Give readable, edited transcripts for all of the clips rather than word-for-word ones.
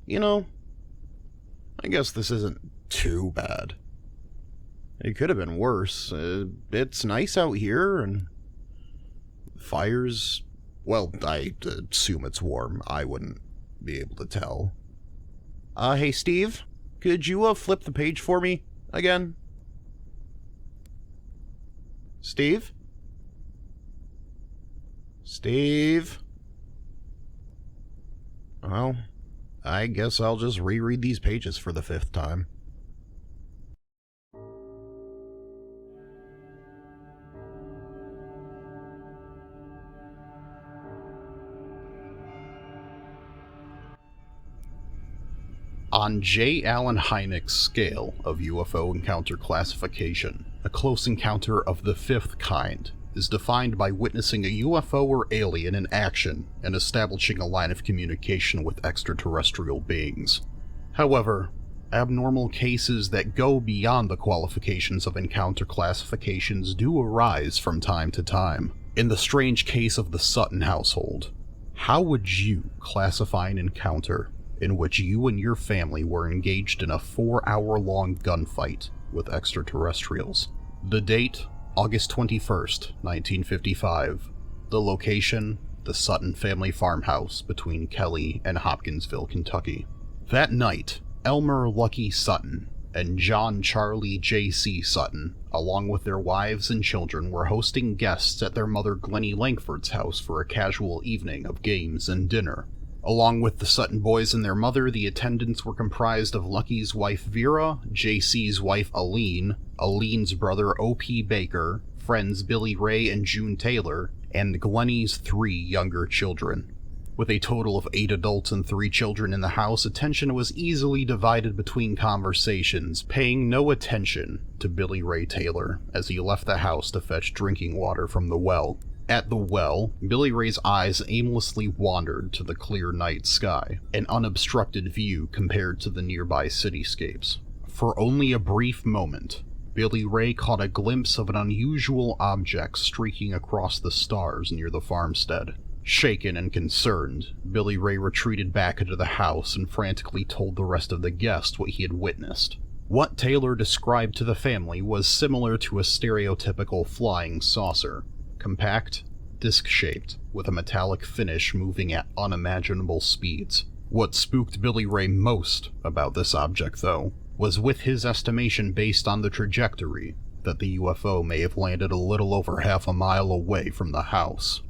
You know, I guess this isn't too bad. It could have been worse. It's nice out here, and fire's... well, I assume it's warm. I wouldn't be able to tell. Hey, Steve? Could you, flip the page for me again? Steve? Steve? Well, I guess I'll just reread these pages for the 5th time. On J. Allen Hynek's scale of UFO encounter classification, a close encounter of the 5th kind is defined by witnessing a UFO or alien in action and establishing a line of communication with extraterrestrial beings. However, abnormal cases that go beyond the qualifications of encounter classifications do arise from time to time. In the strange case of the Sutton household, how would you classify an encounter in which you and your family were engaged in a 4-hour-long gunfight with extraterrestrials? The date, August 21st, 1955. The location, the Sutton family farmhouse between Kelly and Hopkinsville, Kentucky. That night, Elmer Lucky Sutton and John Charlie J.C. Sutton, along with their wives and children, were hosting guests at their mother Glennie Langford's house for a casual evening of games and dinner. Along with the Sutton boys and their mother, the attendants were comprised of Lucky's wife Vera, JC's wife Aline, Aline's brother O.P. Baker, friends Billy Ray and June Taylor, and Glennie's 3 younger children. With a total of 8 adults and 3 children in the house, attention was easily divided between conversations, paying no attention to Billy Ray Taylor as he left the house to fetch drinking water from the well. At the well, Billy Ray's eyes aimlessly wandered to the clear night sky, an unobstructed view compared to the nearby cityscapes. For only a brief moment, Billy Ray caught a glimpse of an unusual object streaking across the stars near the farmstead. Shaken and concerned, Billy Ray retreated back into the house and frantically told the rest of the guests what he had witnessed. What Taylor described to the family was similar to a stereotypical flying saucer. Compact, disc-shaped, with a metallic finish moving at unimaginable speeds. What spooked Billy Ray most about this object, though, was with his estimation based on the trajectory that the UFO may have landed a little over half a mile away from the house.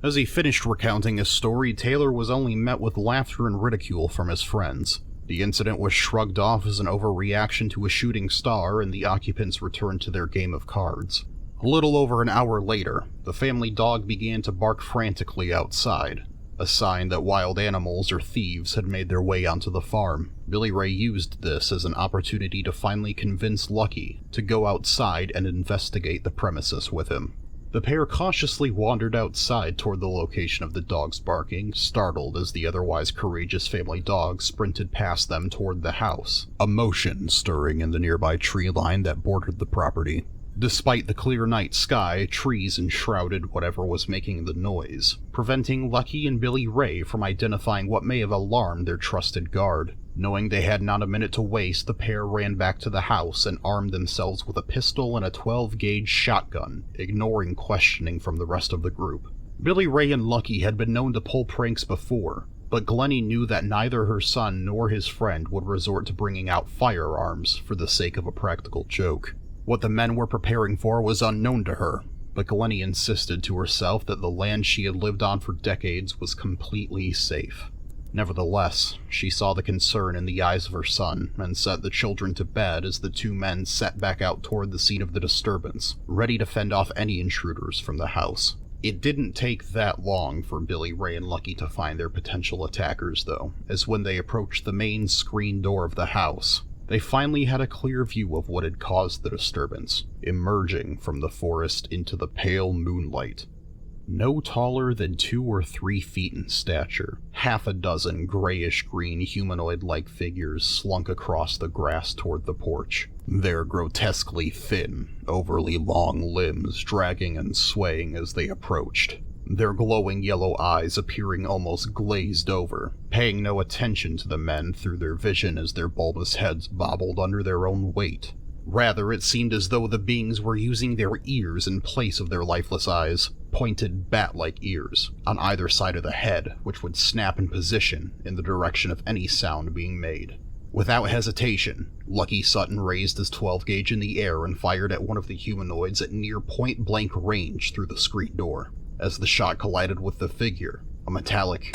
As he finished recounting his story, Taylor was only met with laughter and ridicule from his friends. The incident was shrugged off as an overreaction to a shooting star, and the occupants returned to their game of cards. A little over an hour later, the family dog began to bark frantically outside, a sign that wild animals or thieves had made their way onto the farm. Billy Ray used this as an opportunity to finally convince Lucky to go outside and investigate the premises with him. The pair cautiously wandered outside toward the location of the dog's barking, startled as the otherwise courageous family dog sprinted past them toward the house, emotion stirring in the nearby tree line that bordered the property. Despite the clear night sky, trees enshrouded whatever was making the noise, preventing Lucky and Billy Ray from identifying what may have alarmed their trusted guard. Knowing they had not a minute to waste, the pair ran back to the house and armed themselves with a pistol and a 12-gauge shotgun, ignoring questioning from the rest of the group. Billy Ray and Lucky had been known to pull pranks before, but Glennie knew that neither her son nor his friend would resort to bringing out firearms for the sake of a practical joke. What the men were preparing for was unknown to her, but Glennie insisted to herself that the land she had lived on for decades was completely safe. Nevertheless, she saw the concern in the eyes of her son and set the children to bed as the 2 men set back out toward the scene of the disturbance, ready to fend off any intruders from the house. It didn't take that long for Billy Ray and Lucky to find their potential attackers, though, as when they approached the main screen door of the house, they finally had a clear view of what had caused the disturbance, emerging from the forest into the pale moonlight. No taller than 2 or 3 feet in stature, half a dozen grayish-green humanoid-like figures slunk across the grass toward the porch, their grotesquely thin, overly long limbs dragging and swaying as they approached. their glowing yellow eyes appearing almost glazed over, paying no attention to the men through their vision as their bulbous heads bobbled under their own weight. Rather, it seemed as though the beings were using their ears in place of their lifeless eyes, pointed bat-like ears, on either side of the head, which would snap in position in the direction of any sound being made. Without hesitation, Lucky Sutton raised his 12-gauge in the air and fired at one of the humanoids at near point-blank range through the screen door. As the shot collided with the figure, a metallic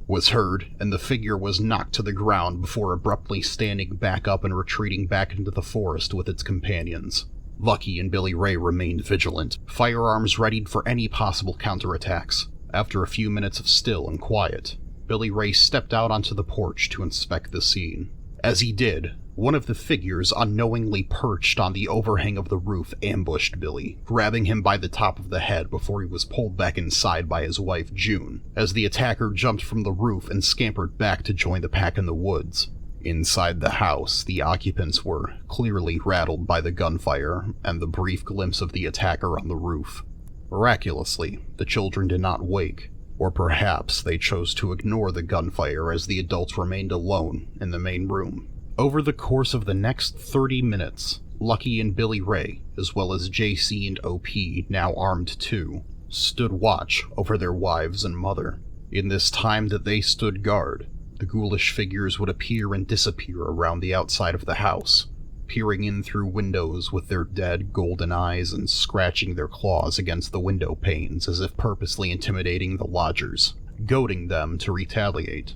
was heard, and the figure was knocked to the ground before abruptly standing back up and retreating back into the forest with its companions. Lucky and Billy Ray remained vigilant, firearms readied for any possible counterattacks. After a few minutes of still and quiet, Billy Ray stepped out onto the porch to inspect the scene. As he did, one of the figures unknowingly perched on the overhang of the roof ambushed Billy, grabbing him by the top of the head before he was pulled back inside by his wife June, as the attacker jumped from the roof and scampered back to join the pack in the woods. Inside the house, the occupants were clearly rattled by the gunfire and the brief glimpse of the attacker on the roof. Miraculously, the children did not wake, or perhaps they chose to ignore the gunfire as the adults remained alone in the main room. Over the course of the next 30 minutes, Lucky and Billy Ray, as well as JC and OP, now armed too, stood watch over their wives and mother. In this time that they stood guard, the ghoulish figures would appear and disappear around the outside of the house, peering in through windows with their dead golden eyes and scratching their claws against the window panes as if purposely intimidating the lodgers, goading them to retaliate.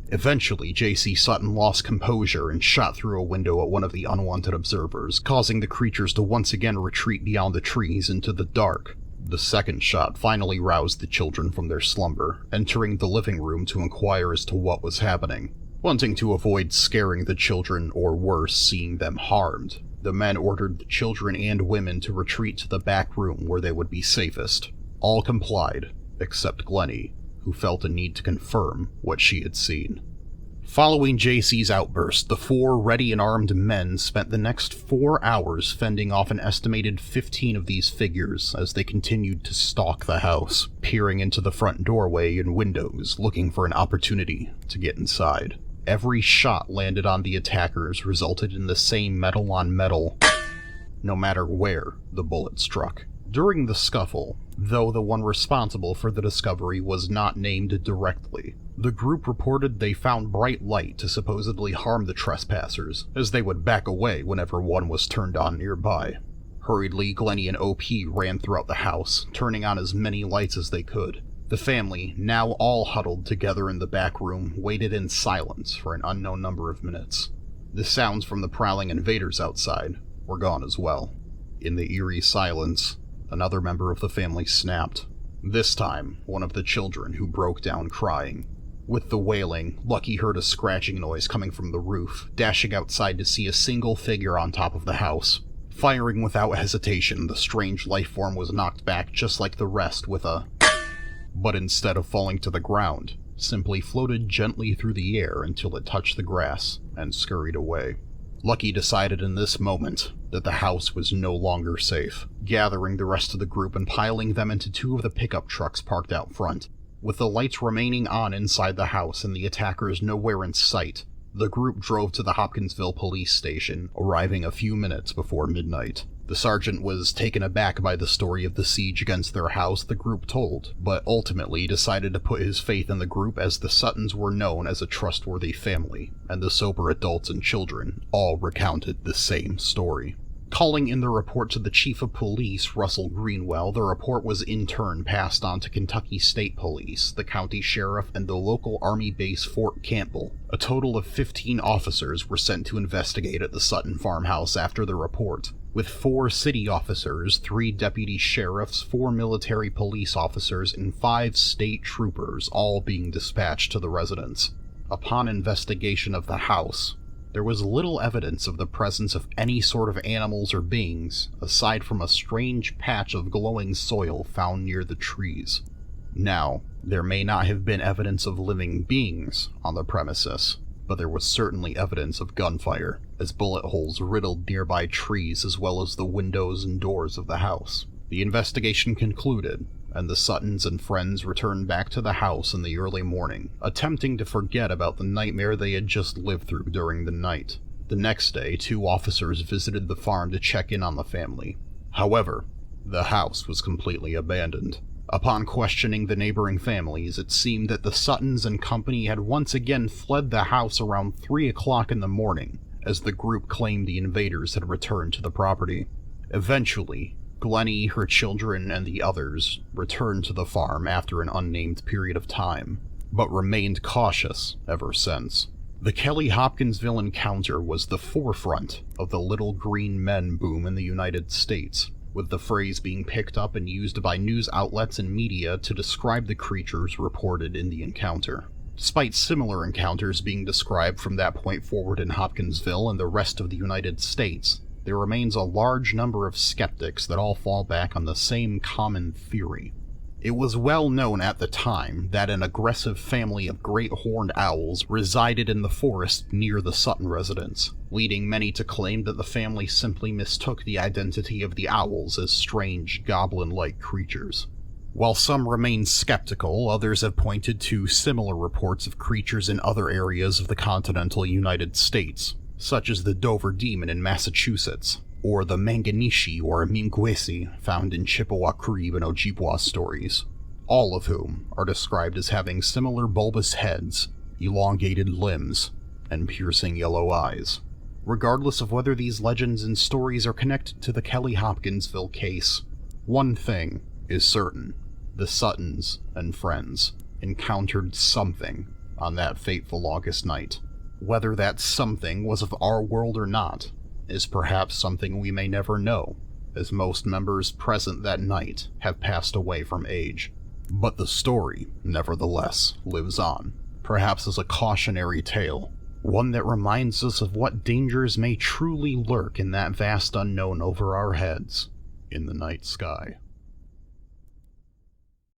Eventually, J.C. Sutton lost composure and shot through a window at one of the unwanted observers, causing the creatures to once again retreat beyond the trees into the dark. The second shot finally roused the children from their slumber, entering the living room to inquire as to what was happening. Wanting to avoid scaring the children, or worse, seeing them harmed, the men ordered the children and women to retreat to the back room where they would be safest. All complied, except Glennie, who felt a need to confirm what she had seen. Following JC's outburst, the 4 ready and armed men spent the next 4 hours fending off an estimated 15 of these figures as they continued to stalk the house, peering into the front doorway and windows looking for an opportunity to get inside. Every shot landed on the attackers resulted in the same metal-on-metal, no matter where the bullet struck. During the scuffle, though the one responsible for the discovery was not named directly, the group reported they found bright light to supposedly harm the trespassers, as they would back away whenever one was turned on nearby. Hurriedly, Glennie and OP ran throughout the house, turning on as many lights as they could. The family, now all huddled together in the back room, waited in silence for an unknown number of minutes. The sounds from the prowling invaders outside were gone as well. In the eerie silence, another member of the family snapped. This time, one of the children who broke down crying. With the wailing, Lucky heard a scratching noise coming from the roof, dashing outside to see a single figure on top of the house. Firing without hesitation, the strange life form was knocked back just like the rest with a but instead of falling to the ground, simply floated gently through the air until it touched the grass and scurried away. Lucky decided in this moment that the house was no longer safe, gathering the rest of the group and piling them into 2 of the pickup trucks parked out front. With the lights remaining on inside the house and the attackers nowhere in sight, the group drove to the Hopkinsville police station, arriving a few minutes before midnight. The sergeant was taken aback by the story of the siege against their house the group told, but ultimately decided to put his faith in the group as the Suttons were known as a trustworthy family, and the sober adults and children all recounted the same story. Calling in the report to the chief of police, Russell Greenwell, the report was in turn passed on to Kentucky State Police, the county sheriff, and the local Army base Fort Campbell. A total of 15 officers were sent to investigate at the Sutton farmhouse after the report, with 4 city officers, 3 deputy sheriffs, 4 military police officers, and 5 state troopers all being dispatched to the residence. Upon investigation of the house, there was little evidence of the presence of any sort of animals or beings, aside from a strange patch of glowing soil found near the trees. Now, there may not have been evidence of living beings on the premises, but there was certainly evidence of gunfire, as bullet holes riddled nearby trees as well as the windows and doors of the house. The investigation concluded, and the Suttons and friends returned back to the house in the early morning, attempting to forget about the nightmare they had just lived through during the night. The next day, 2 officers visited the farm to check in on the family. However, the house was completely abandoned. Upon questioning the neighboring families, it seemed that the Suttons and company had once again fled the house around 3 o'clock in the morning, as the group claimed the invaders had returned to the property. Eventually, Glennie, her children, and the others returned to the farm after an unnamed period of time, but remained cautious ever since. The Kelly-Hopkinsville encounter was the forefront of the little green men boom in the United States, with the phrase being picked up and used by news outlets and media to describe the creatures reported in the encounter. Despite similar encounters being described from that point forward in Hopkinsville and the rest of the United States, there remains a large number of skeptics that all fall back on the same common theory. It was well known at the time that an aggressive family of great horned owls resided in the forest near the Sutton residence, leading many to claim that the family simply mistook the identity of the owls as strange, goblin-like creatures. While some remain skeptical, others have pointed to similar reports of creatures in other areas of the continental United States, such as the Dover Demon in Massachusetts, or the Manganishi or Mimkwesi found in Chippewa Cree and Ojibwa stories, all of whom are described as having similar bulbous heads, elongated limbs, and piercing yellow eyes. Regardless of whether these legends and stories are connected to the Kelly-Hopkinsville case, one thing is certain: the Suttons and friends encountered something on that fateful August night. Whether that something was of our world or not is perhaps something we may never know, as most members present that night have passed away from age. But the story, nevertheless, lives on, perhaps as a cautionary tale, one that reminds us of what dangers may truly lurk in that vast unknown over our heads in the night sky.